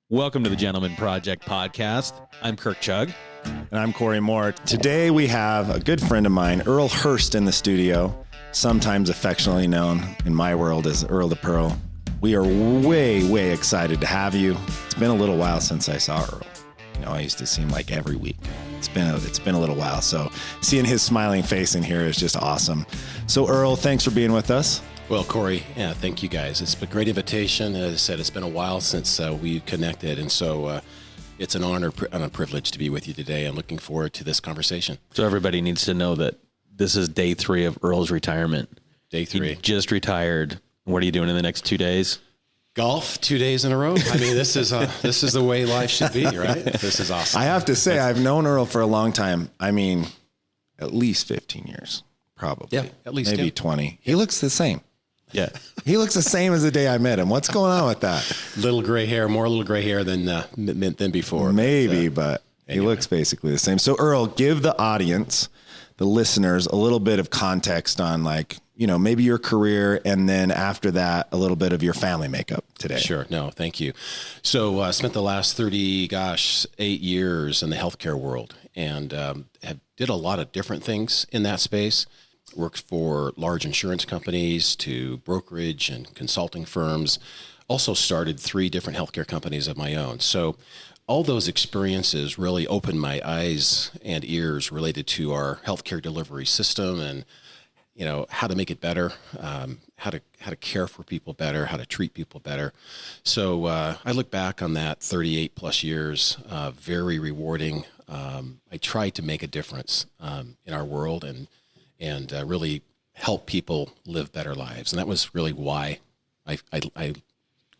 Welcome to the Gentleman Project podcast. I'm Kirk Chugg. And I'm Corey Moore. Today we have a good friend of mine, Earl Hurst, in the studio, sometimes affectionately known in my world as Earl the Pearl. We are way excited to have you. It's been a little while since I saw Earl. I used to see him like every week. It's been a little while, so seeing his smiling face in here is just awesome. So Earl, thanks for being with us. Well, Corey, thank you guys. It's a great invitation. As I said, it's been a while since we connected, and so it's an honor and a privilege to be with you today. I'm looking forward to this conversation. So everybody needs to know that this is day 3 of Earl's retirement. Day 3. He just retired. What are you doing in the next 2 days? Golf 2 days in a row. I mean, this is the way life should be, right? This is awesome. I have to say, I've known Earl for a long time. I mean, at least 15 years, probably. Yeah, at least maybe 20. He looks the same. Yeah. He looks the same as the day I met him. What's going on with that? Little gray hair than before. Maybe, but anyway. He looks basically the same. So Earl, give the audience, the listeners, a little bit of context on maybe your career, and then after that, a little bit of your family makeup today. Sure. No, thank you. So I spent the last 8 years in the healthcare world, and did a lot of different things in that space. Worked for large insurance companies to brokerage and consulting firms. Also started 3 different healthcare companies of my own. So all those experiences really opened my eyes and ears related to our healthcare delivery system and how to make it better, how to care for people better, how to treat people better. So I look back on that 38 plus years, very rewarding. I tried to make a difference in our world and really help people live better lives. And that was really why I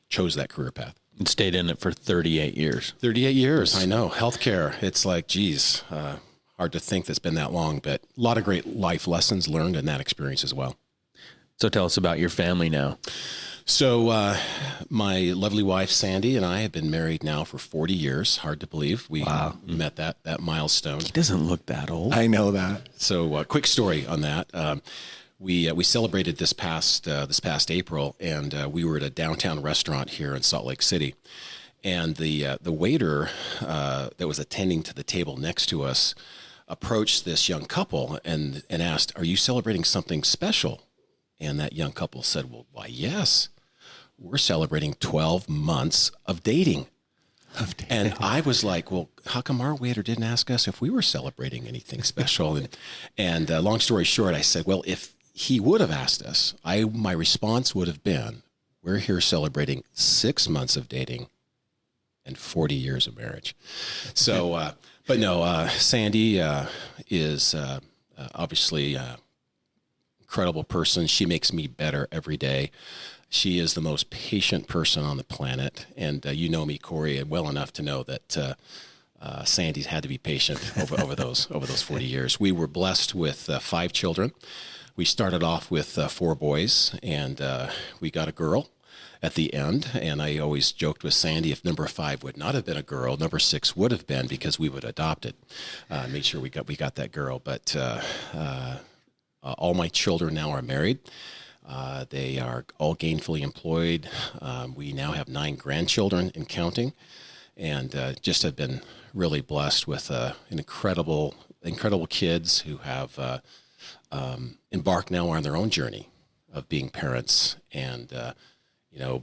chose that career path. And stayed in it for 38 years. 38 years, I know. Healthcare, it's like, geez, hard to think that's been that long, but a lot of great life lessons learned in that experience as well. So tell us about your family now. So my lovely wife, Sandy, and I have been married now for 40 years. Hard to believe. We met that milestone. He doesn't look that old. I know that. So quick story on that. We celebrated this past April, and we were at a downtown restaurant here in Salt Lake City. And the waiter that was attending to the table next to us approached this young couple and asked, "Are you celebrating something special?" And that young couple said, "Well, why, yes. We're celebrating 12 months of dating." And I was like, well, how come our waiter didn't ask us if we were celebrating anything special? And long story short, I said, well, if he would have asked us, my response would have been, we're here celebrating 6 months of dating and 40 years of marriage. So, but no, Sandy is obviously incredible person. She makes me better every day. She is the most patient person on the planet. And you know me, Corey, well enough to know that Sandy's had to be patient over those 40 years. We were blessed with 5 children. We started off with 4 boys, and we got a girl at the end. And I always joked with Sandy, if number 5 would not have been a girl, number 6 would have been, because we would adopt it. Made sure we got that girl. But all my children now are married. They are all gainfully employed. We now have 9 grandchildren and counting, and just have been really blessed with incredible kids who have embarked now on their own journey of being parents and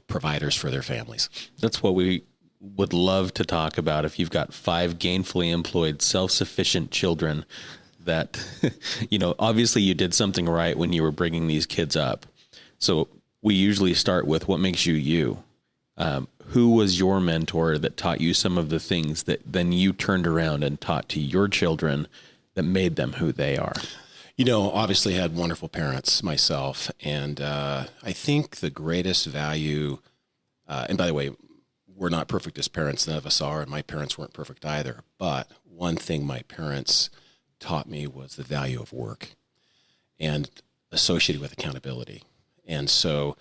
providers for their families. That's what we would love to talk about. If you've got 5 gainfully employed, self-sufficient children, that obviously you did something right when you were bringing these kids up. So we usually start with what makes you you. Who was your mentor that taught you some of the things that then you turned around and taught to your children that made them who they are? Obviously had wonderful parents myself. And I think the greatest value, and by the way, we're not perfect as parents, none of us are, and my parents weren't perfect either. But one thing my parents taught me was the value of work and associated with accountability. And so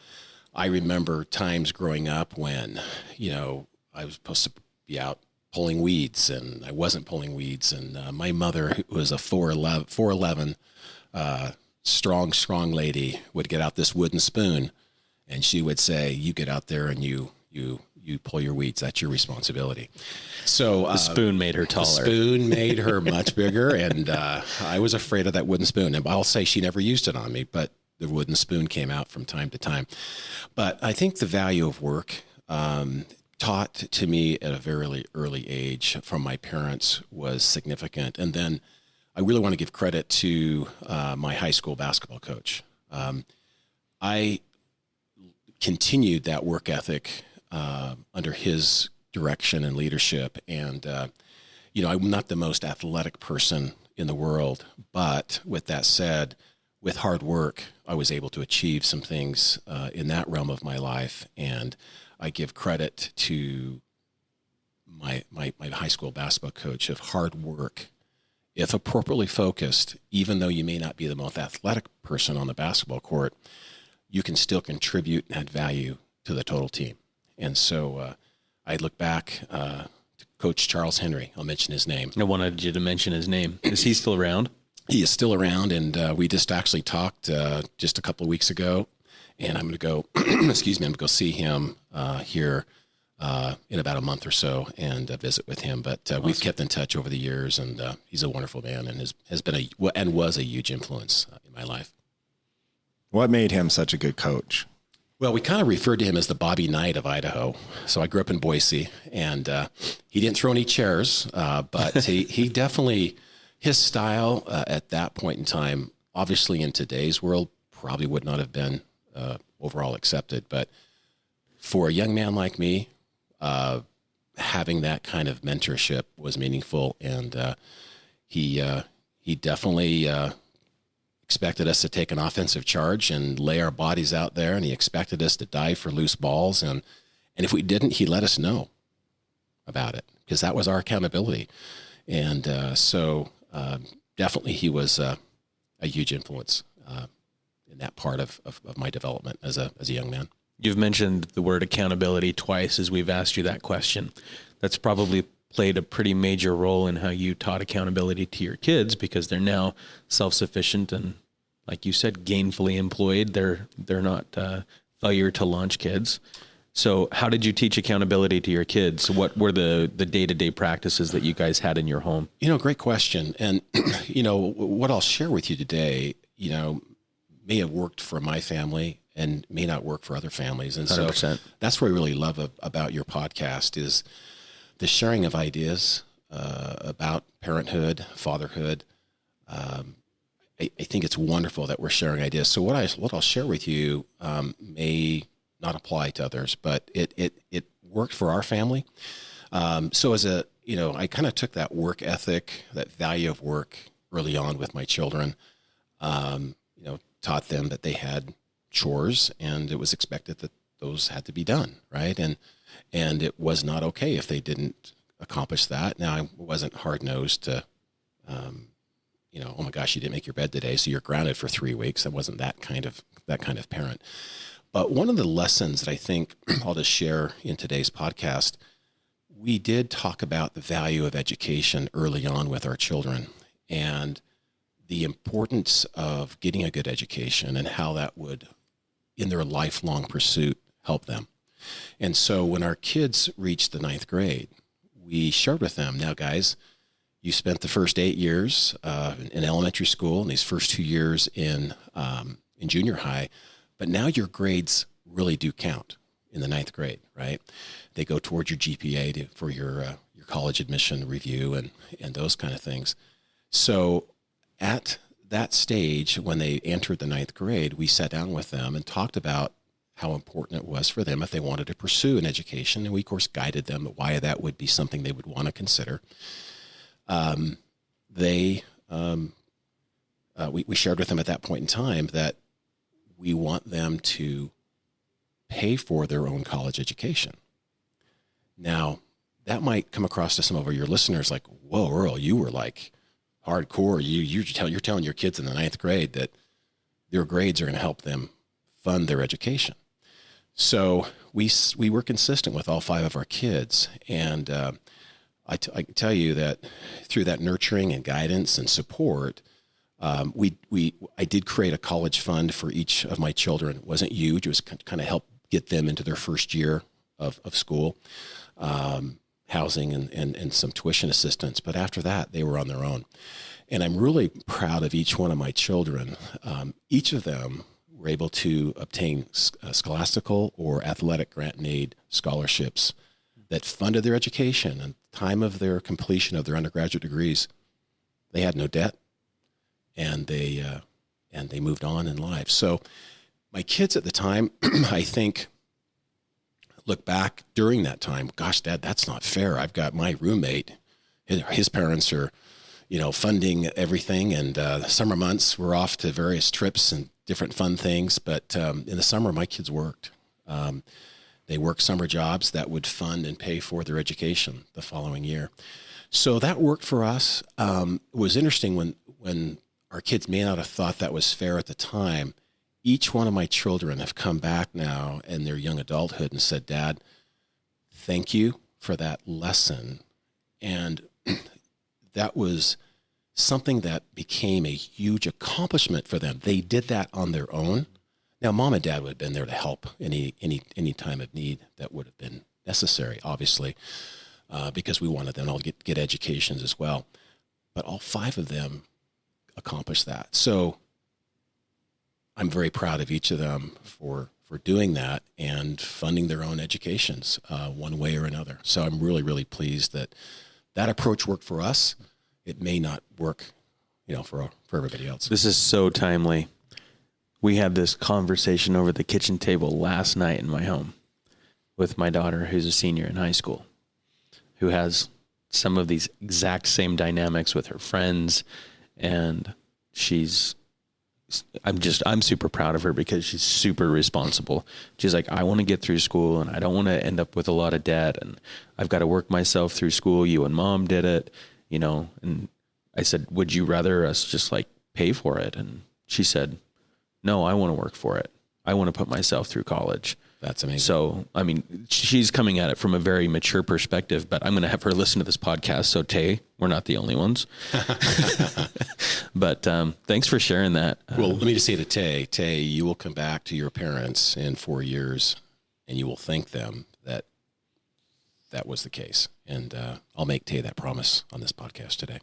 I remember times growing up when, I was supposed to be out pulling weeds and I wasn't pulling weeds. And my mother, who was a 4'11", strong lady, would get out this wooden spoon and she would say, you get out there and you you pull your weeds. That's your responsibility. So The spoon made her taller. The spoon made her much bigger, and I was afraid of that wooden spoon. And I'll say she never used it on me, but the wooden spoon came out from time to time. But I think the value of work taught to me at a very early age from my parents was significant. And then I really want to give credit to my high school basketball coach. I continued that work ethic under his direction and leadership. And, I'm not the most athletic person in the world, but with that said, with hard work, I was able to achieve some things in that realm of my life. And I give credit to my high school basketball coach of hard work. If appropriately focused, even though you may not be the most athletic person on the basketball court, you can still contribute and add value to the total team. And so I look back to Coach Charles Henry. I'll mention his name. I wanted you to mention his name. Is he still around? He is still around, and we just actually talked just a couple of weeks ago, and I'm going to go, excuse me, I'm going to go see him here in about a month or so and visit with him. But awesome. We've kept in touch over the years, and he's a wonderful man and has been was a huge influence in my life. What made him such a good coach? Well, we kind of referred to him as the Bobby Knight of Idaho. So I grew up in Boise, and he didn't throw any chairs, but he definitely, his style at that point in time, obviously in today's world, probably would not have been overall accepted. But for a young man like me, having that kind of mentorship was meaningful, and he definitely expected us to take an offensive charge and lay our bodies out there, and he expected us to dive for loose balls, and if we didn't, he let us know about it, because that was our accountability. And so definitely he was a huge influence in that part of my development as a young man. You've mentioned the word accountability twice as we've asked you that question. That's probably played a pretty major role in how you taught accountability to your kids, because they're now self-sufficient and, like you said, gainfully employed. They're not failure to launch kids. So how did you teach accountability to your kids? What were the day-to-day practices that you guys had in your home? Great question. And, what I'll share with you today, may have worked for my family and may not work for other families. And 100%. So that's what I really love about your podcast is the sharing of ideas about parenthood, fatherhood. I think it's wonderful that we're sharing ideas. So what I'll share with you may not apply to others, but it worked for our family. So as I kind of took that work ethic, that value of work early on with my children, taught them that they had chores and it was expected that those had to be done, right? And it was not okay if they didn't accomplish that. Now, I wasn't hard-nosed to, oh my gosh, you didn't make your bed today, so you're grounded for 3 weeks. I wasn't that kind of parent. But one of the lessons that I think I'll just share in today's podcast, we did talk about the value of education early on with our children and the importance of getting a good education and how that would, in their lifelong pursuit, help them. And so when our kids reached the 9th grade, we shared with them, now guys, you spent the first 8 years in elementary school and these first 2 years in junior high, but now your grades really do count in the 9th grade, right? They go towards your GPA for your college admission review and those kind of things. So at that stage, when they entered the 9th grade, we sat down with them and talked about how important it was for them if they wanted to pursue an education. And we, of course, guided them why that would be something they would want to consider. We shared with them at that point in time that we want them to pay for their own college education. Now, that might come across to some of your listeners like, whoa, Earl, you were like hardcore. You're telling your kids in the 9th grade that their grades are going to help them fund their education. So we were consistent with all 5 of our kids. And I can tell you that through that nurturing and guidance and support, I did create a college fund for each of my children. It wasn't huge. It was kind of help get them into their first year of school, housing and some tuition assistance. But after that, they were on their own. And I'm really proud of each one of my children. Each of them were able to obtain scholastical or athletic grant and aid scholarships that funded their education. And time of their completion of their undergraduate degrees, they had no debt, and they moved on in life. So my kids at the time, I think, look back during that time, gosh, Dad, that's not fair. I've got my roommate, his parents are, funding everything. And the summer months, we're off to various trips and different fun things. But in the summer, my kids worked. They worked summer jobs that would fund and pay for their education the following year. So that worked for us. It was interesting when our kids may not have thought that was fair at the time. Each one of my children have come back now in their young adulthood and said, Dad, thank you for that lesson. And that was something that became a huge accomplishment for them. They did that on their own. Now, Mom and Dad would have been there to help any time of need that would have been necessary, obviously, because we wanted them all to get educations as well. But all 5 of them accomplished that. So I'm very proud of each of them for doing that and funding their own educations one way or another. So I'm really, really pleased that approach worked for us. It may not work, for everybody else. This is so timely. We had this conversation over the kitchen table last night in my home with my daughter, who's a senior in high school, who has some of these exact same dynamics with her friends. And I'm super proud of her because she's super responsible. She's like, I want to get through school and I don't want to end up with a lot of debt. And I've got to work myself through school. You and Mom did it, and I said, would you rather us just pay for it? And she said, no, I want to work for it. I want to put myself through college. That's amazing. So, she's coming at it from a very mature perspective, but I'm going to have her listen to this podcast. So Tay, we're not the only ones, but thanks for sharing that. Well, let me just say to Tay, you will come back to your parents in 4 years and you will thank them that was the case. And I'll make Tay that promise on this podcast today.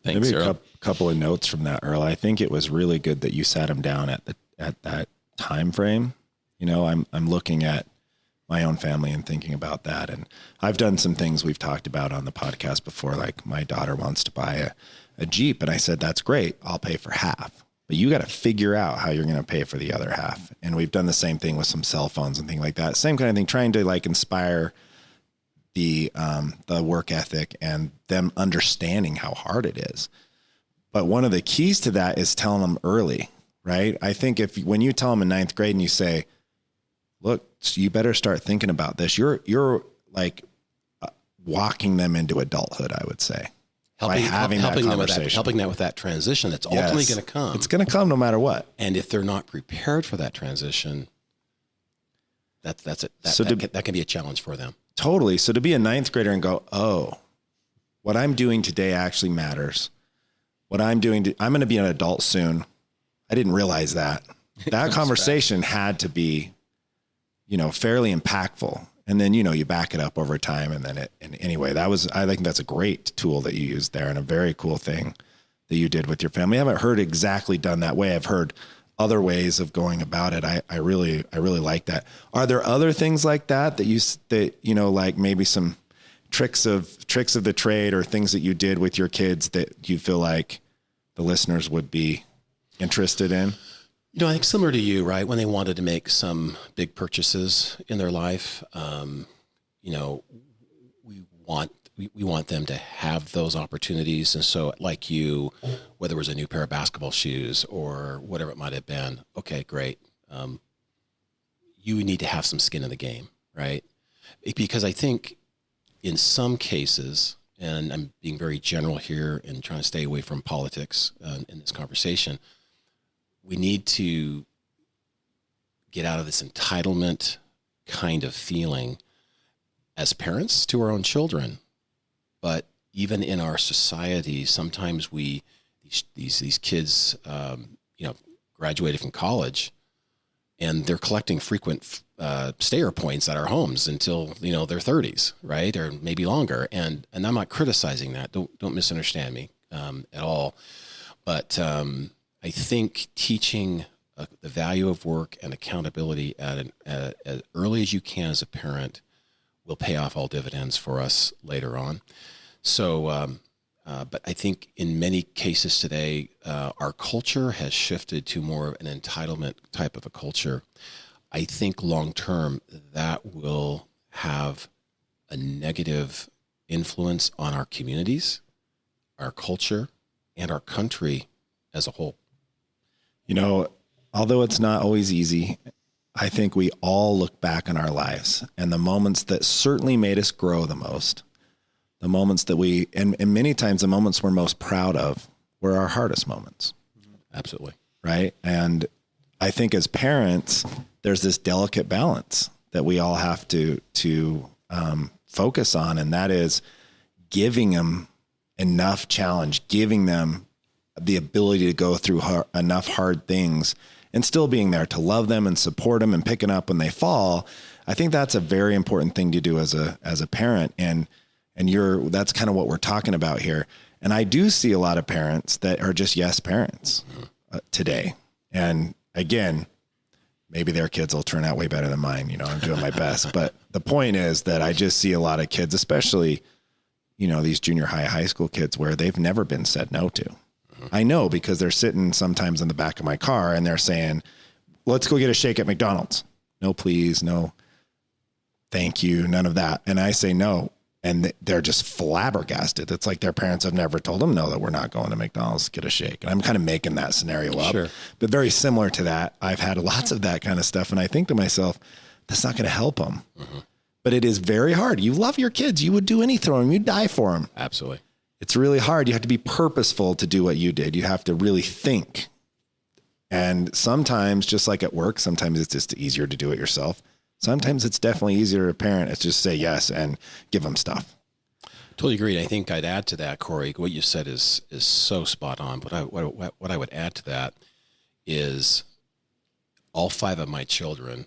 Thanks, Maybe Earl. a couple of notes from that, Earl. I think it was really good that you sat him down at that time frame. I'm looking at my own family and thinking about that. And I've done some things we've talked about on the podcast before, like my daughter wants to buy a Jeep. And I said, that's great. I'll pay for half, but you got to figure out how you're going to pay for the other half. And we've done the same thing with some cell phones and things like that. Same kind of thing, trying to inspire the work ethic and them understanding how hard it is. But one of the keys to that is telling them early, right? I think when you tell them in 9th grade and you say, look, you better start thinking about this, you're walking them into adulthood, I would say. Helping them with that transition that's ultimately going to come. It's going to come no matter what. And if they're not prepared for that transition, that can be a challenge for them. Totally. So to be a 9th grader and go, oh, what I'm doing today actually matters. What I'm doing, I'm going to be an adult soon. I didn't realize that. That conversation had to be, fairly impactful. And then, you back it up over time. And anyway, I think that's a great tool that you used there and a very cool thing that you did with your family. I haven't heard exactly done that way. I've heard other ways of going about it. I really like that. Are there other things like that like maybe some tricks of the trade or things that you did with your kids that you feel like the listeners would be interested in? I think similar to you, right? When they wanted to make some big purchases in their life, we want them to have those opportunities. And so like you, whether it was a new pair of basketball shoes or whatever it might have been, okay, great. You need to have some skin in the game, right? Because I think in some cases, and I'm being very general here and trying to stay away from politics in this conversation, we need to get out of this entitlement kind of feeling as parents to our own children. But even in our society, sometimes these kids, graduated from college and they're collecting frequent stayer points at our homes until their 30s, right, or maybe longer. And I'm not criticizing that. Don't misunderstand me at all. But I think teaching the value of work and accountability as early as you can as a parent will pay off all dividends for us later on. So, but I think in many cases today, our culture has shifted to more of an entitlement type of a culture. I think long term that will have a negative influence on our communities, our culture, and our country as a whole. Although it's not always easy, I think we all look back on our lives and the moments that certainly made us grow the most, the moments that and many times the moments we're most proud of were our hardest moments. Absolutely. Right. And I think as parents, there's this delicate balance that we all have to focus on. And that is giving them enough challenge, giving them the ability to go through enough hard things and still being there to love them and support them and picking up when they fall. I think that's a very important thing to do as a parent. And that's kind of what we're talking about here. And I do see a lot of parents that are just yes parents today. And again, maybe their kids will turn out way better than mine. I'm doing my best. But the point is that I just see a lot of kids, especially, these junior high school kids where they've never been said no to. I know because they're sitting sometimes in the back of my car and they're saying, let's go get a shake at McDonald's. No, please. No, thank you. None of that. And I say no. And they're just flabbergasted. It's like their parents have never told them, no, that we're not going to McDonald's to get a shake. And I'm kind of making that scenario up. Sure. But very similar to that, I've had lots of that kind of stuff. And I think to myself, that's not going to help them. Mm-hmm. But it is very hard. You love your kids. You would do anything for them. You'd die for them. Absolutely. It's really hard. You have to be purposeful to do what you did. You have to really think. And sometimes, just like at work, sometimes it's just easier to do it yourself. Sometimes it's definitely easier to parent. It's just say yes and give them stuff. Totally agreed. I think I'd add to that, Corey. What you said is so spot on. But what I would add to that is all 5 of my children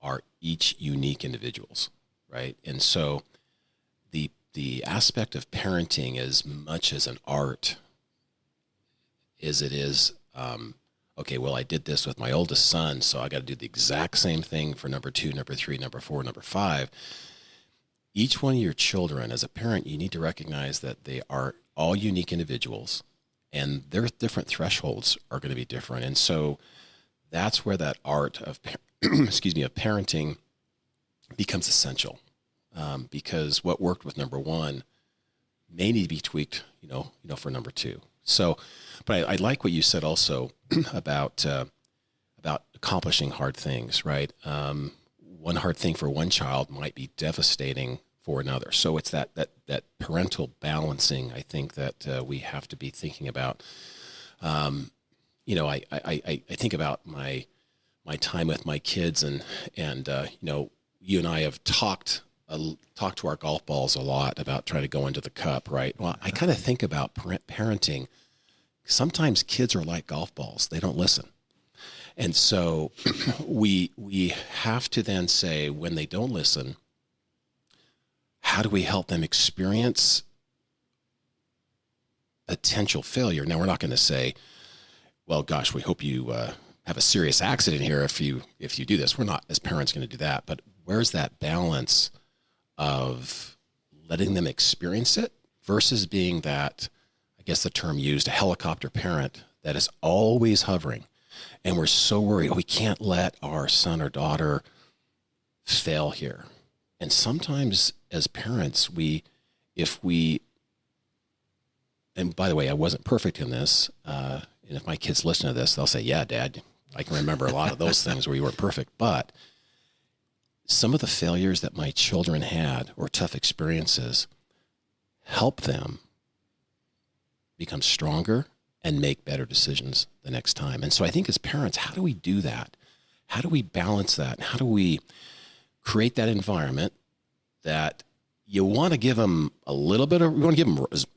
are each unique individuals, right? And so the aspect of parenting, as much as an art as it is, okay, well, I did this with my oldest son, so I got to do the exact same thing for number 2, number 3, number 4, number 5. Each one of your children, as a parent, you need to recognize that they are all unique individuals, and their different thresholds are going to be different. And so that's where that art of, of parenting becomes essential. Because what worked with number 1 may need to be tweaked, for number 2. So, but I like what you said also about accomplishing hard things, right? One hard thing for one child might be devastating for another. So it's that parental balancing, I think, that we have to be thinking about. I think about my time with my kids, and you and I have talked to our golf balls a lot about trying to go into the cup, right? Well, I kind of think about parenting. Sometimes kids are like golf balls. They don't listen. And so we have to then say, when they don't listen, how do we help them experience potential failure? Now, we're not going to say, well, gosh, we hope you have a serious accident here if you do this. We're not, as parents, going to do that. But where's that balance of letting them experience it versus being that, I guess the term used, a helicopter parent that is always hovering, and we're so worried, we can't let our son or daughter fail here. And sometimes as parents, and by the way, I wasn't perfect in this, and if my kids listen to this, they'll say, yeah, Dad, I can remember a lot of those things where you weren't perfect, but some of the failures that my children had, or tough experiences, help them become stronger and make better decisions the next time. And so I think as parents, how do we do that? How do we balance that? How do we create that environment that you want to give them a little bit of, you want to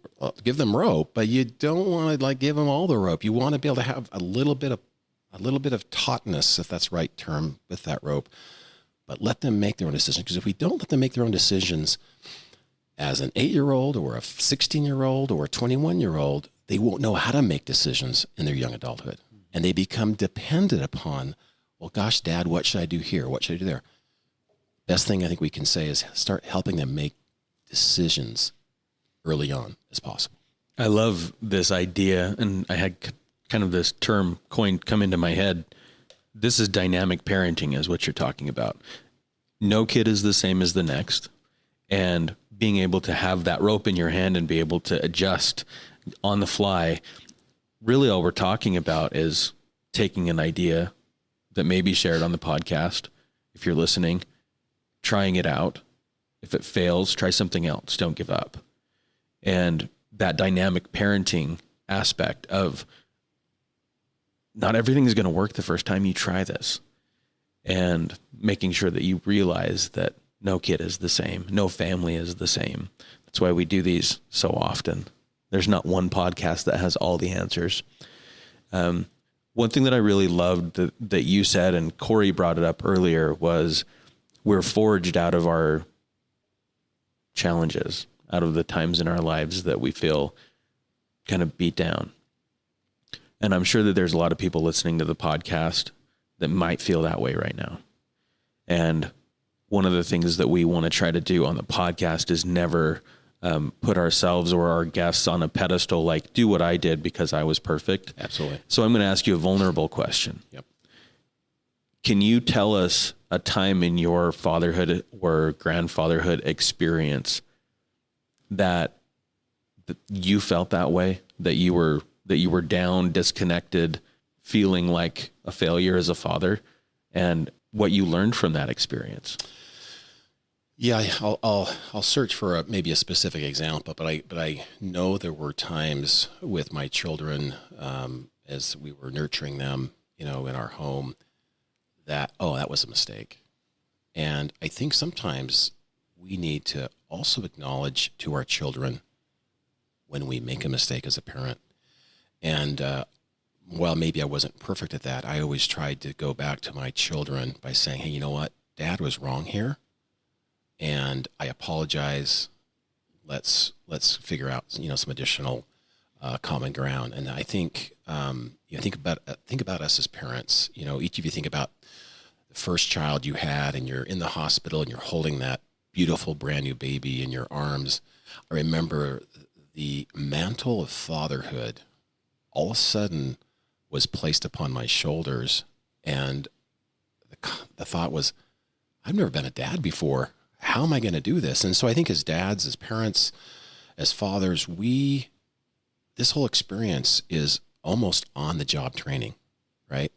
give them rope, but you don't want to give them all the rope. You want to be able to have a little bit of a little bit of tautness, if that's the right term, with that rope, but let them make their own decisions. Because if we don't let them make their own decisions as an 8-year-old or a 16-year-old or a 21-year-old, they won't know how to make decisions in their young adulthood. And they become dependent upon, well, gosh, Dad, what should I do here? What should I do there? Best thing I think we can say is start helping them make decisions early on as possible. I love this idea, and I had kind of this term coined come into my head. This is dynamic parenting is what you're talking about. No kid is the same as the next, and being able to have that rope in your hand and be able to adjust on the fly. Really all we're talking about is taking an idea that may be shared on the podcast. If you're listening, trying it out. If it fails, try something else. Don't give up. And that dynamic parenting aspect of not everything is going to work the first time you try this, and making sure that you realize that no kid is the same. No family is the same. That's why we do these so often. There's not one podcast that has all the answers. One thing that I really loved that you said, and Corey brought it up earlier, was we're forged out of our challenges, out of the times in our lives that we feel kind of beat down. And I'm sure that there's a lot of people listening to the podcast that might feel that way right now. And one of the things that we want to try to do on the podcast is never put ourselves or our guests on a pedestal, like do what I did because I was perfect. Absolutely. So I'm going to ask you a vulnerable question. Yep. Can you tell us a time in your fatherhood or grandfatherhood experience that you felt that way, that you were down, disconnected, feeling like a failure as a father, and what you learned from that experience? Yeah, I'll search for maybe a specific example, but I know there were times with my children as we were nurturing them, in our home, that was a mistake. And I think sometimes we need to also acknowledge to our children when we make a mistake as a parent. And while maybe I wasn't perfect at that, I always tried to go back to my children by saying, hey, you know what? Dad was wrong here, and I apologize. Let's figure out some additional common ground. And I think think about us as parents. Each of you think about the first child you had, and you're in the hospital and you're holding that beautiful brand new baby in your arms. I remember the mantle of fatherhood all of a sudden was placed upon my shoulders, and the thought was, I've never been a dad before. How am I going to do this? And so I think as dads, as parents, as fathers, this whole experience is almost on-the-job training, right?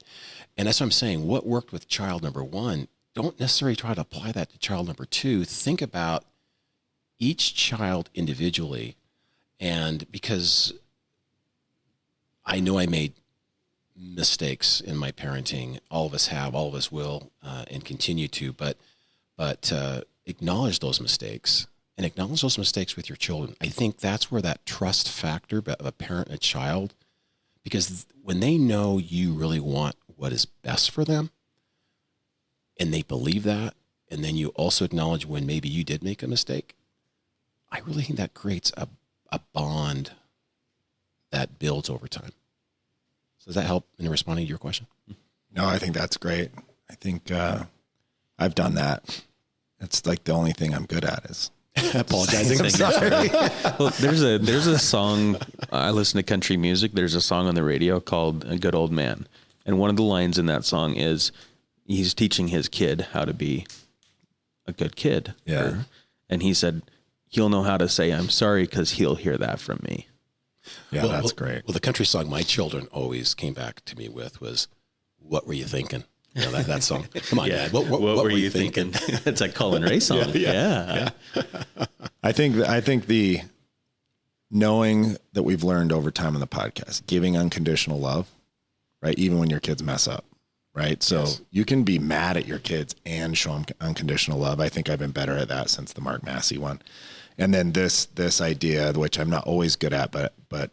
And that's what I'm saying. What worked with child number one, don't necessarily try to apply that to child number two. Think about each child individually. And because I know I made mistakes in my parenting, all of us have, all of us will, and continue to, but acknowledge those mistakes, and acknowledge those mistakes with your children. I think that's where that trust factor of a parent and a child, because when they know you really want what is best for them, and they believe that, and then you also acknowledge when maybe you did make a mistake, I really think that creates a bond that builds over time. So does that help in responding to your question? No, I think that's great. I think I've done that. It's like the only thing I'm good at is apologizing. I'm sorry. Well, there's a song. I listen to country music. There's a song on the radio called "A Good Old Man," and one of the lines in that song is he's teaching his kid how to be a good kid. Yeah. And he said he'll know how to say I'm sorry because he'll hear that from me. Yeah, that's great. Well, the country song my children always came back to me with was, "What were you thinking?" That song. Come on, Yeah. Dad. What were you thinking? It's a Colin Ray song. Yeah. I think the knowing that we've learned over time on the podcast, giving unconditional love, right? Even when your kids mess up, right? So you can be mad at your kids and show them unconditional love. I think I've been better at that since the Mark Massey one. And then this idea, which I'm not always good at, but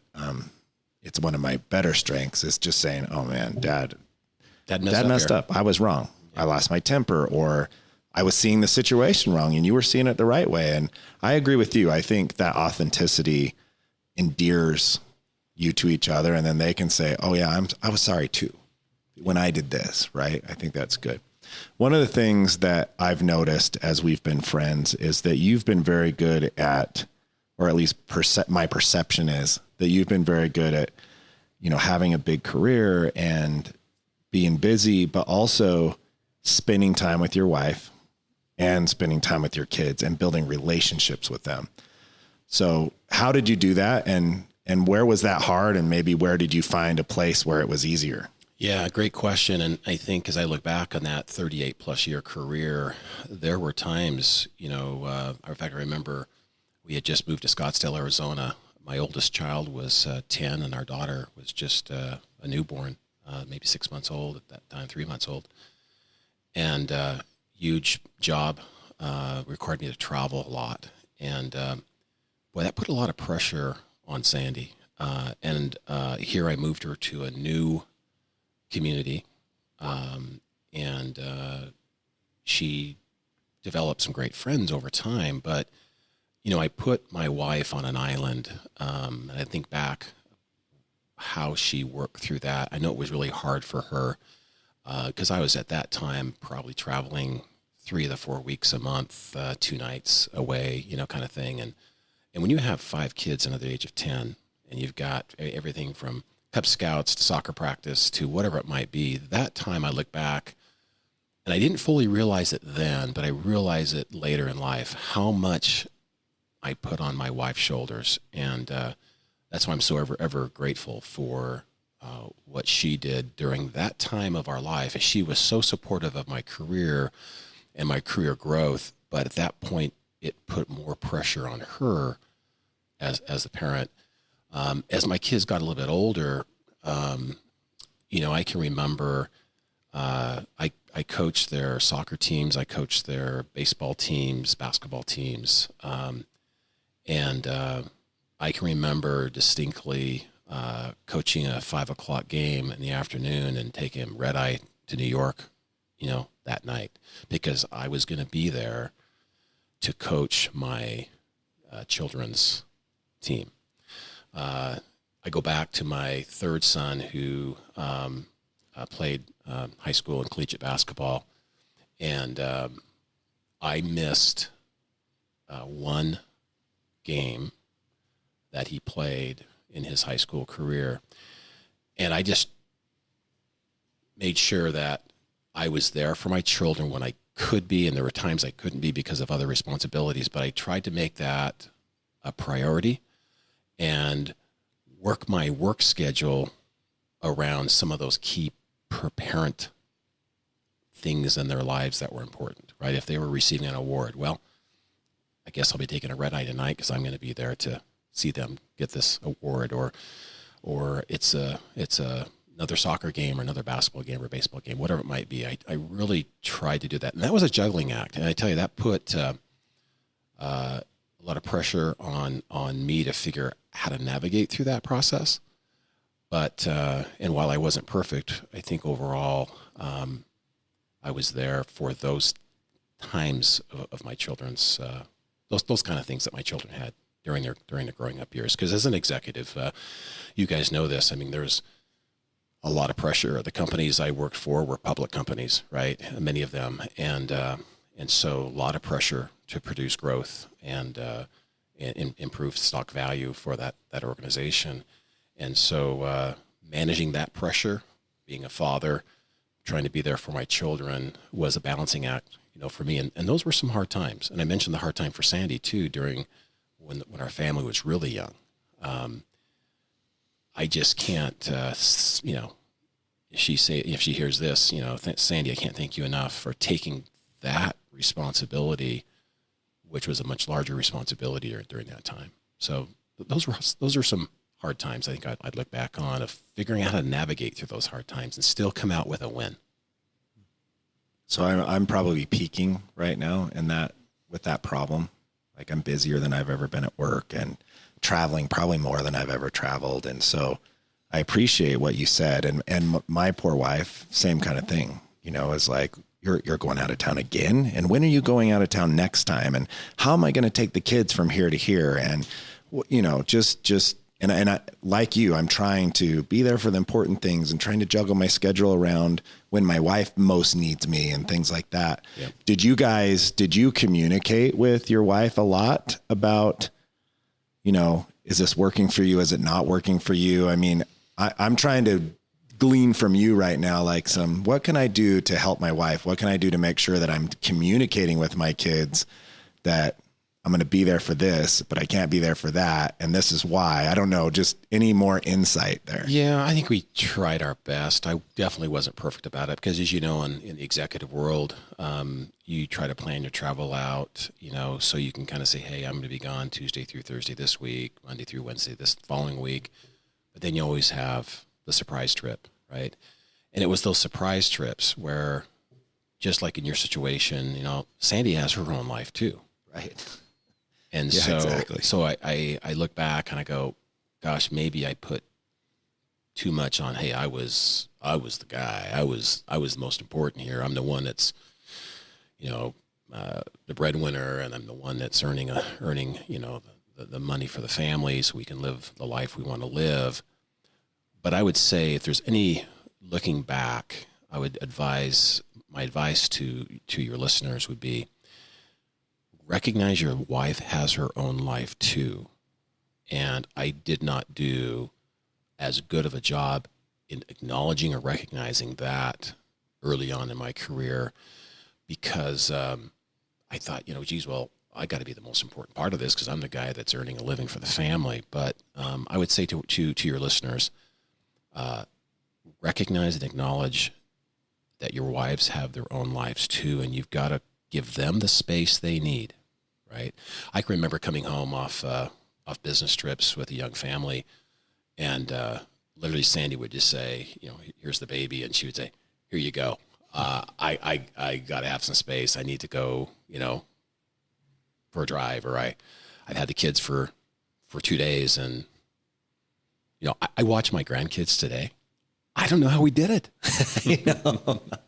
it's one of my better strengths, is just saying, oh man, Dad, Dad messed up. I was wrong. I lost my temper, or I was seeing the situation wrong and you were seeing it the right way. And I agree with you. I think that authenticity endears you to each other, and then they can say, oh yeah, I was sorry too when I did this, right? I think that's good. One of the things that I've noticed as we've been friends is that you've been very good at, or at least my perception is that you've been very good at, having a big career and being busy, but also spending time with your wife and spending time with your kids and building relationships with them. So how did you do that? And where was that hard? And maybe where did you find a place where it was easier? Yeah, great question. And I think as I look back on that 38 plus year career, there were times, in fact, I remember we had just moved to Scottsdale, Arizona. My oldest child was 10 and our daughter was just a newborn, maybe 6 months old at that time, 3 months old. And huge job, required me to travel a lot. And boy, that put a lot of pressure on Sandy. And here I moved her to a new community. And she developed some great friends over time. But, I put my wife on an island. And I think back how she worked through that. I know it was really hard for her because I was at that time probably traveling 3 of the 4 weeks a month, 2 nights away, kind of thing. And when you have 5 kids under the age of 10 and you've got everything from Cub Scouts to soccer practice to whatever it might be, that time I look back and I didn't fully realize it then, but I realized it later in life, how much I put on my wife's shoulders. And that's why I'm so ever grateful for what she did during that time of our life. She was so supportive of my career and my career growth, but at that point, it put more pressure on her as a parent. As my kids got a little bit older, I can remember I coached their soccer teams, I coached their baseball teams, basketball teams, and I can remember distinctly coaching a 5:00 game in the afternoon and taking red eye to New York, that night, because I was going to be there to coach my children's team. I go back to my third son who played high school and collegiate basketball, and I missed one game that he played in his high school career, and I just made sure that I was there for my children when I could be, and there were times I couldn't be because of other responsibilities, but I tried to make that a priority and work my work schedule around some of those key parent things in their lives that were important, right? If they were receiving an award, well, I guess I'll be taking a red eye tonight because I'm going to be there to see them get this award, or it's another soccer game or another basketball game or baseball game, whatever it might be. I really tried to do that. And that was a juggling act. And I tell you, that put a lot of pressure on me to figure how to navigate through that process. But, and while I wasn't perfect, I think overall, I was there for those times of my children's, those kind of things that my children had during their growing up years. Because as an executive, you guys know this. I mean, there's a lot of pressure. The companies I worked for were public companies, right? Many of them, and so a lot of pressure to produce growth and improve stock value for that organization. And so managing that pressure, being a father, trying to be there for my children was a balancing act, for me. And those were some hard times. And I mentioned the hard time for Sandy too, during when our family was really young. I just can't, if she hears this, Sandy, I can't thank you enough for taking that responsibility, which was a much larger responsibility during that time. So those are some hard times I think I'd look back on, of figuring out how to navigate through those hard times and still come out with a win. So I'm probably peaking right now with that problem. Like, I'm busier than I've ever been at work and traveling probably more than I've ever traveled. And so I appreciate what you said. And my poor wife, same kind of thing, is like, you're going out of town again. And when are you going out of town next time? And how am I going to take the kids from here to here? And, and I, like you, I'm trying to be there for the important things and trying to juggle my schedule around when my wife most needs me and things like that. Yep. Did you communicate with your wife a lot about, is this working for you? Is it not working for you? I mean, I'm trying to glean from you right now, like what can I do to help my wife? What can I do to make sure that I'm communicating with my kids that I'm going to be there for this, but I can't be there for that. And this is why. I don't know, just any more insight there. Yeah, I think we tried our best. I definitely wasn't perfect about it because, as you know, in the executive world, you try to plan your travel out, so you can kind of say, hey, I'm going to be gone Tuesday through Thursday this week, Monday through Wednesday this following week. But then you always have the surprise trip, right? And it was those surprise trips where, just like in your situation, Sandy has her own life too. Right. And yeah, so, exactly. So I look back and I go, gosh, maybe I put too much on, hey, I was the guy. I was the most important here. I'm the one that's, the breadwinner, and I'm the one that's earning, the money for the family so we can live the life we want to live. But I would say, if there's any looking back, my advice to your listeners would be, recognize your wife has her own life too. And I did not do as good of a job in acknowledging or recognizing that early on in my career, because I thought, geez, well, I got to be the most important part of this because I'm the guy that's earning a living for the family. But I would say to your listeners, recognize and acknowledge that your wives have their own lives too, and you've got to give them the space they need. Right. I can remember coming home off business trips with a young family, and literally Sandy would just say, here's the baby, and she would say, here you go. I got to have some space. I need to go, for a drive, or I've had the kids for 2 days, and I watch my grandkids today. I don't know how we did it.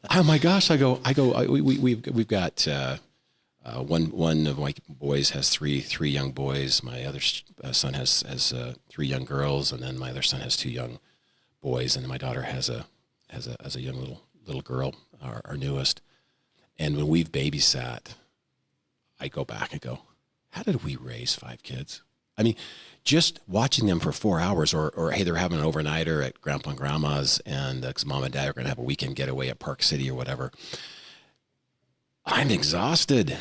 Oh my gosh! We've got. One of my boys has three young boys. My other son has 3 young girls, and then my other son has 2 young boys, and my daughter has a young little girl, our newest. And when we've babysat, I go back and go, how did we raise 5 kids? I mean, just watching them for 4 hours, or hey, they're having an overnighter at Grandpa and Grandma's, and because Mom and Dad are going to have a weekend getaway at Park City or whatever. I'm exhausted.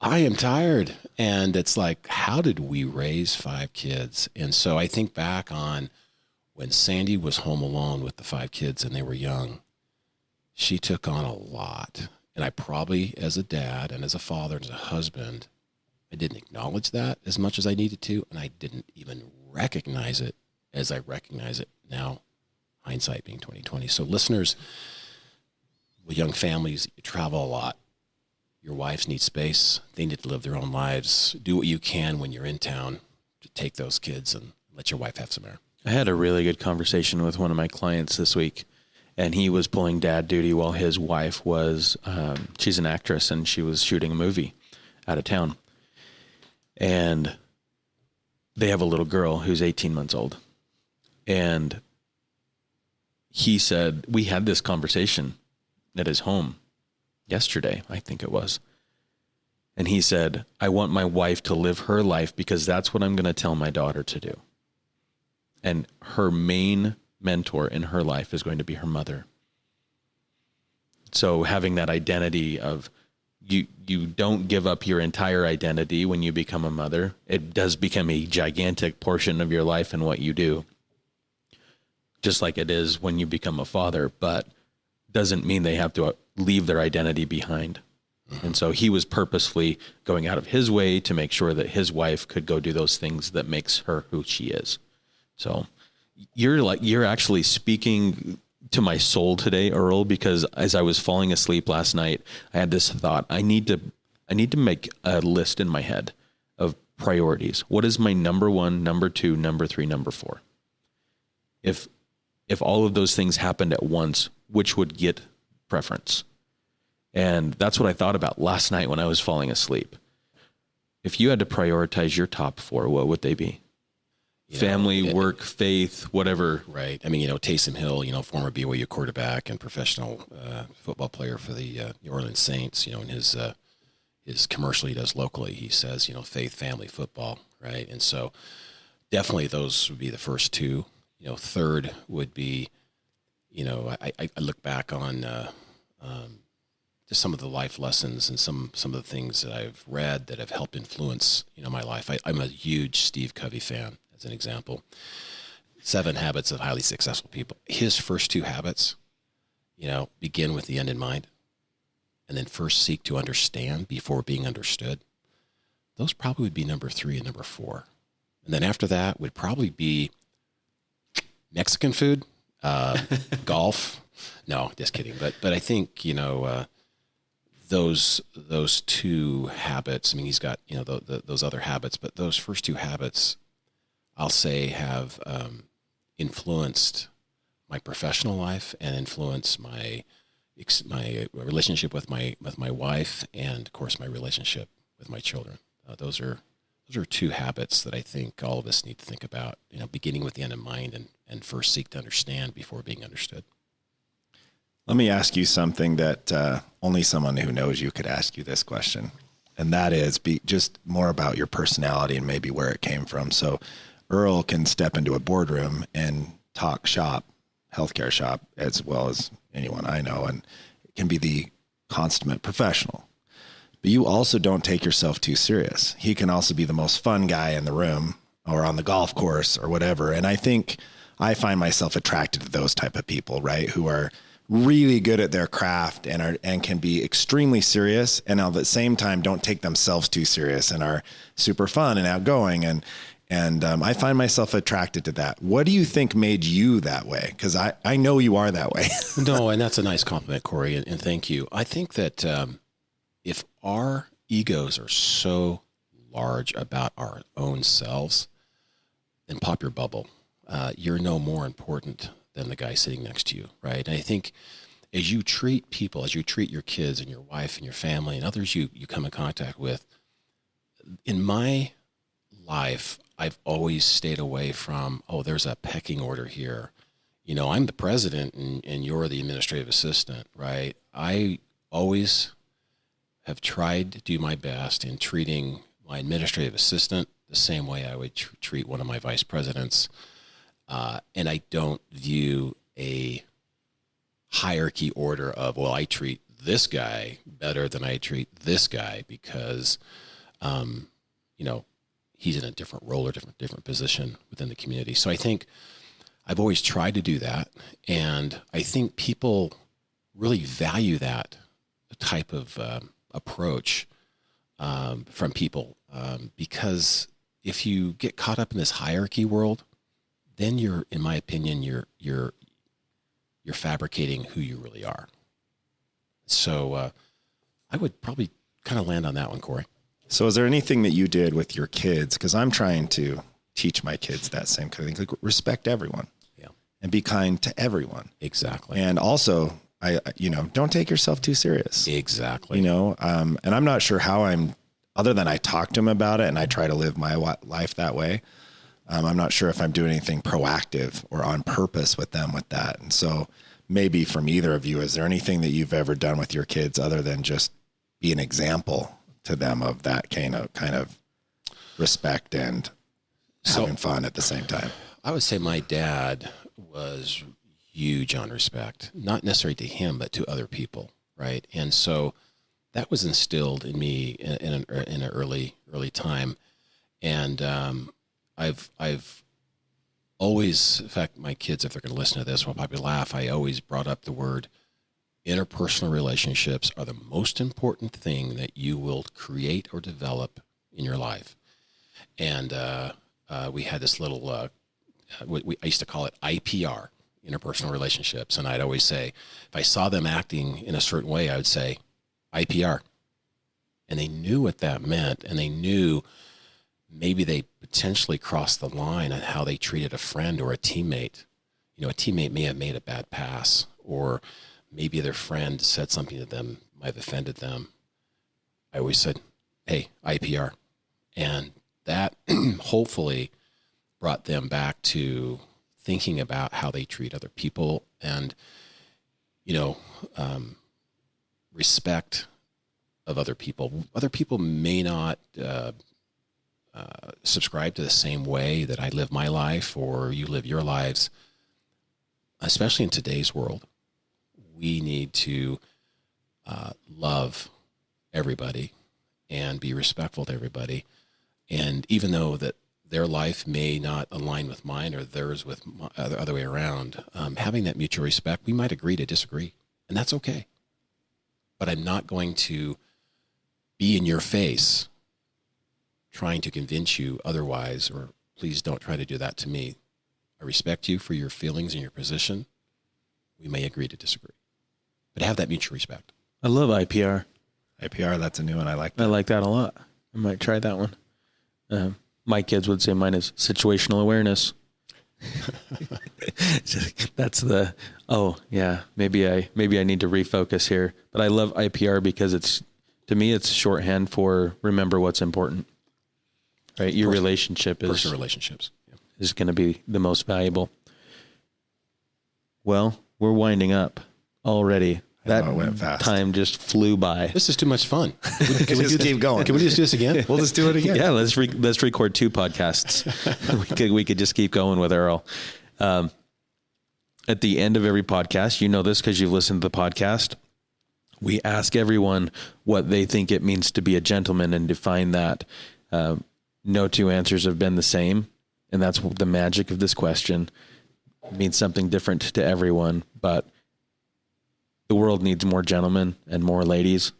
I am tired. And it's like, how did we raise 5 kids? And so I think back on when Sandy was home alone with the 5 kids and they were young, she took on a lot. And I probably, as a dad and as a father and as a husband, I didn't acknowledge that as much as I needed to. And I didn't even recognize it as I recognize it now, hindsight being 2020. So listeners, with young families, you travel a lot. Your wives need space. They need to live their own lives. Do what you can when you're in town to take those kids and let your wife have some air. I had a really good conversation with one of my clients this week, and he was pulling dad duty while his wife was, she's an actress, and she was shooting a movie out of town. And they have a little girl who's 18 months old. And he said, we had this conversation at his home yesterday, I think it was. And he said, I want my wife to live her life because that's what I'm going to tell my daughter to do. And her main mentor in her life is going to be her mother. So having that identity of you don't give up your entire identity when you become a mother. It does become a gigantic portion of your life and what you do, just like it is when you become a father, but doesn't mean they have to leave their identity behind. Mm-hmm. And so he was purposefully going out of his way to make sure that his wife could go do those things that makes her who she is. So you're actually speaking to my soul today, Earl, because as I was falling asleep last night, I had this thought. I need to make a list in my head of priorities. What is my number 1, number 2, number 3, number 4? If all of those things happened at once, which would get preference? And that's what I thought about last night when I was falling asleep. If you had to prioritize your top 4, what would they be? Family, work, faith, whatever. Right. I mean, Taysom Hill, former BYU quarterback and professional football player for the New Orleans Saints, in his commercial he does locally, he says, faith, family, football, right? And so definitely those would be the first 2. Third would be, I look back on just some of the life lessons and some of the things that I've read that have helped influence, my life. I'm a huge Steve Covey fan, as an example. 7 Habits of Highly Successful People. His first 2 habits, begin with the end in mind, and then first seek to understand before being understood. Those probably would be number 3 and number 4. And then after that would probably be Mexican food, golf. No, just kidding. But I think, those 2 habits, I mean, he's got, those other habits, but those first 2 habits, I'll say, have influenced my professional life and influenced my relationship with my wife, and of course my relationship with my children. Those are 2 habits that I think all of us need to think about, beginning with the end in mind and first seek to understand before being understood. Let me ask you something that only someone who knows you could ask you this question. And that is just more about your personality and maybe where it came from. So Earl can step into a boardroom and talk shop, healthcare shop, as well as anyone I know, and can be the consummate professional. But you also don't take yourself too serious. He can also be the most fun guy in the room or on the golf course or whatever. And I think I find myself attracted to those type of people, right? Who are really good at their craft and can be extremely serious, and at the same time don't take themselves too serious and are super fun and outgoing. And I find myself attracted to that. What do you think made you that way? Because I know you are that way. No, and that's a nice compliment, Corey, and thank you. I think that if our egos are so large about our own selves, then pop your bubble. You're no more important than the guy sitting next to you, right? And I think as you treat people, as you treat your kids and your wife and your family and others you come in contact with, in my life, I've always stayed away from, there's a pecking order here. I'm the president and you're the administrative assistant, right? I always have tried to do my best in treating my administrative assistant the same way I would treat one of my vice presidents. And I don't view a hierarchy order of, I treat this guy better than I treat this guy because, he's in a different role or different position within the community. So I think I've always tried to do that. And I think people really value that type of approach from people because if you get caught up in this hierarchy world, then you're, in my opinion, you're fabricating who you really are. So I would probably kind of land on that one, Corey. So is there anything that you did with your kids? Because I'm trying to teach my kids that same kind of thing. Like, respect everyone. Yeah. And be kind to everyone. Exactly. And also, don't take yourself too serious. Exactly. And I'm not sure how other than I talk to them about it and I try to live my life that way. I'm not sure if I'm doing anything proactive or on purpose with them with that. And so maybe from either of you, is there anything that you've ever done with your kids other than just be an example to them of that kind of respect and having fun at the same time? I would say my dad was huge on respect, not necessarily to him, but to other people. Right. And so that was instilled in me in an early time. And, I've always, in fact, my kids, if they're going to listen to this, will probably laugh. I always brought up the word interpersonal relationships are the most important thing that you will create or develop in your life. And we had this little, I used to call it IPR, interpersonal relationships. And I'd always say, if I saw them acting in a certain way, I would say IPR. And they knew what that meant. And they knew maybe they potentially crossed the line on how they treated a friend or a teammate. a teammate may have made a bad pass, or maybe their friend said something to them, might have offended them. I always said, hey, IPR. And that hopefully brought them back to thinking about how they treat other people and, respect of other people. Other people may not subscribe to the same way that I live my life or you live your lives, especially in today's world. We need to love everybody and be respectful to everybody. And even though that their life may not align with mine or theirs with the other way around, having that mutual respect, we might agree to disagree, and that's okay. But I'm not going to be in your face trying to convince you otherwise, or please don't try to do that to me. I respect you for your feelings and your position. We may agree to disagree, but have that mutual respect. I love IPR. IPR, that's a new one. I like that. I like that a lot. I might try that one. My kids would say mine is situational awareness. That's maybe I need to refocus here. But I love IPR because to me it's shorthand for remember what's important. Right? Your relationship Personal relationships is going to be the most valuable. Well, we're winding up already. That went fast. Time just flew by. This is too much fun. Can we just keep going? Can we just do this again? We'll just do it again. Yeah, let's record 2 podcasts. we could just keep going with Earl. At the end of every podcast, you know this because you've listened to the podcast, we ask everyone what they think it means to be a gentleman and define that. No 2 answers have been the same, and that's the magic of this question. It means something different to everyone, but the world needs more gentlemen and more ladies.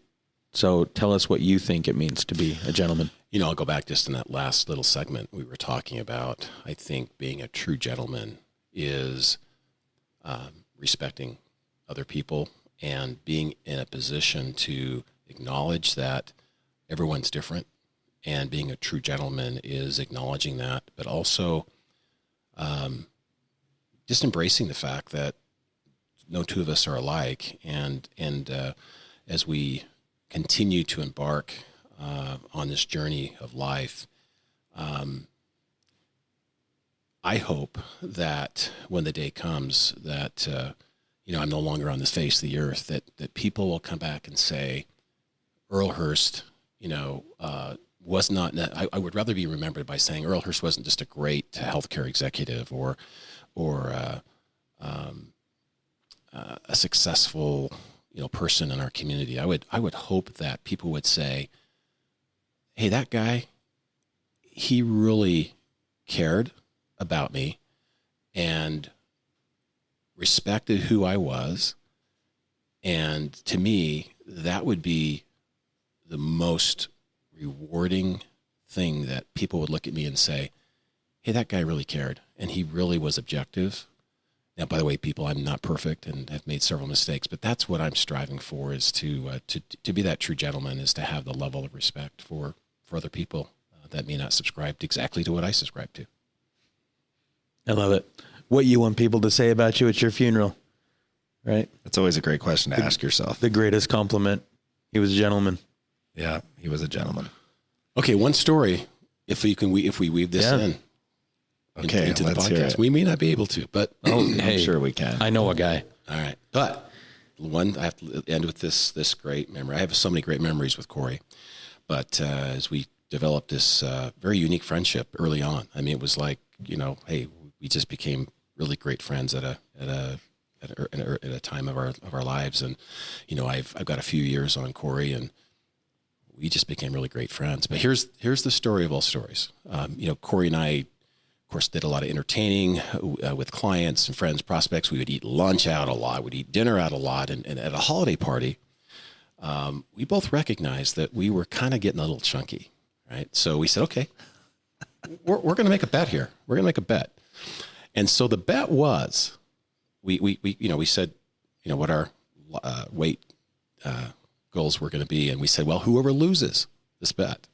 So tell us what you think it means to be a gentleman. I'll go back just in that last little segment we were talking about. I think being a true gentleman is respecting other people and being in a position to acknowledge that everyone's different. And being a true gentleman is acknowledging that, but also just embracing the fact that no 2 of us are alike. And as we continue to embark on this journey of life, I hope that when the day comes that, I'm no longer on the face of the earth, that people will come back and say, Earl Hurst, was not, I would rather be remembered by saying Earl Hurst wasn't just a great healthcare executive or a successful, person in our community. I would hope that people would say, hey, that guy, he really cared about me and respected who I was. And to me, that would be the most rewarding thing, that people would look at me and say, hey, that guy really cared and he really was objective. Now, by the way, people, I'm not perfect and have made several mistakes, but that's what I'm striving for, is to be that true gentleman, is to have the level of respect for other people that may not subscribe exactly to what I subscribe to. I love it. What you want people to say about you at your funeral, right? That's always a great question to ask yourself. The greatest compliment. He was a gentleman. Yeah, he was a gentleman. Okay, one story, if we weave this in. Okay, into the podcast. We may not be able to, but I'm sure we can. I know a guy. All right. But I have to end with this great memory. I have so many great memories with Corey, but as we developed this very unique friendship early on, I mean, it was like, hey, we just became really great friends at a time of our lives. And, I've got a few years on Corey, and we just became really great friends. But here's the story of all stories. Corey and I, of course, did a lot of entertaining with clients and friends, prospects. We would eat lunch out a lot. We'd eat dinner out a lot. And at a holiday party, we both recognized that we were kind of getting a little chunky, right? So we said, okay, we're going to make a bet here. We're going to make a bet. And so the bet was, we said, what our weight goals were going to be. And we said, well, whoever loses this bet,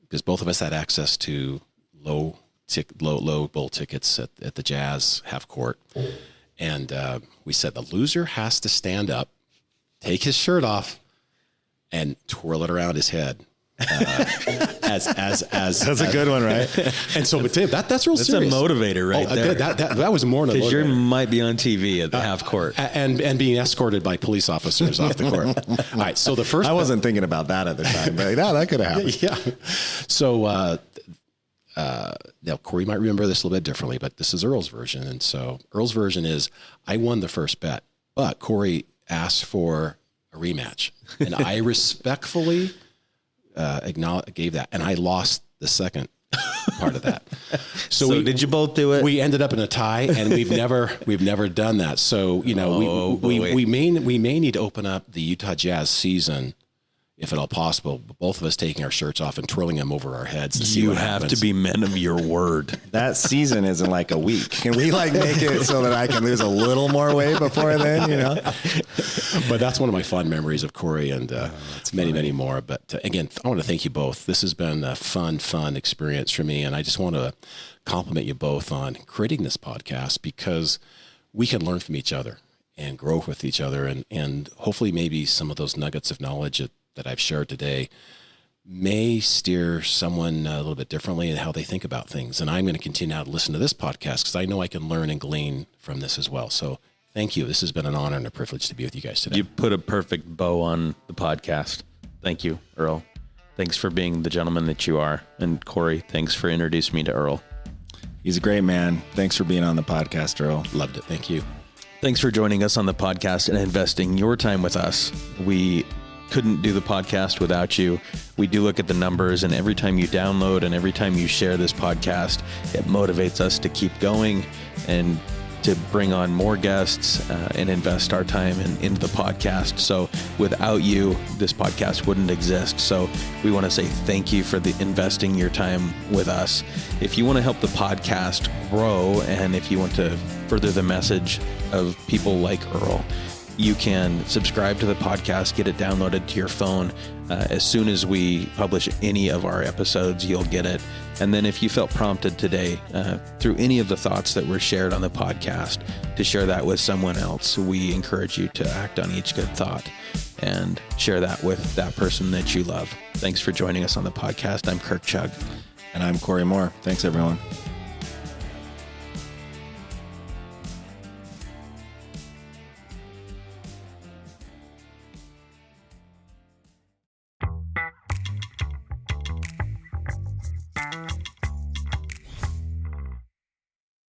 because both of us had access to low low bowl tickets at the Jazz half court. And we said the loser has to stand up, take his shirt off, and twirl it around his head. As That's a good one, right? And so, but that's real That's serious. a motivator right there. That was more than a Because you motivator. might be on TV at the half court. And being escorted by police officers off the court. All right. So the first, I wasn't thinking about that at the time, but yeah, that could have happened. yeah. So, now Corey might remember this a little bit differently, but this is Earl's version. And so Earl's version is I won the first bet, but Corey asked for a rematch and I respectfully gave that, and I lost the second part of that. So did you both do it? We ended up in a tie, and we've never done that. So we may need to open up the Utah Jazz season, if at all possible. Both of us taking our shirts off and twirling them over our heads. To see You what have happens. to be men of your word. That season is in like a week. Can we like make it so that I can lose a little more weight before then, you know? But that's one of my fond memories of Corey and many more. But again, I want to thank you both. This has been a fun experience for me. And I just want to compliment you both on creating this podcast because we can learn from each other and grow with each other. And hopefully maybe some of those nuggets of knowledge that I've shared today may steer someone a little bit differently in how they think about things. And I'm going to continue now to listen to this podcast because I know I can learn and glean from this as well. So thank you. This has been an honor and a privilege to be with you guys today. You put a perfect bow on the podcast. Thank you, Earl. Thanks for being the gentleman that you are. And Corey, thanks for introducing me to Earl. He's a great man. Thanks for being on the podcast, Earl. Loved it. Thank you. Thanks for joining us on the podcast and investing your time with us. We couldn't do the podcast without you. We do look at the numbers, and every time you download and every time you share this podcast, it motivates us to keep going and to bring on more guests and invest our time into the podcast. So without you, this podcast wouldn't exist. So we want to say thank you for investing your time with us. If you want to help the podcast grow, and if you want to further the message of people like Earl, you can subscribe to the podcast, get it downloaded to your phone. As soon as we publish any of our episodes, you'll get it. And then if you felt prompted today through any of the thoughts that were shared on the podcast to share that with someone else, we encourage you to act on each good thought and share that with that person that you love. Thanks for joining us on the podcast. I'm Kirk Chugg. And I'm Corey Moore. Thanks, everyone.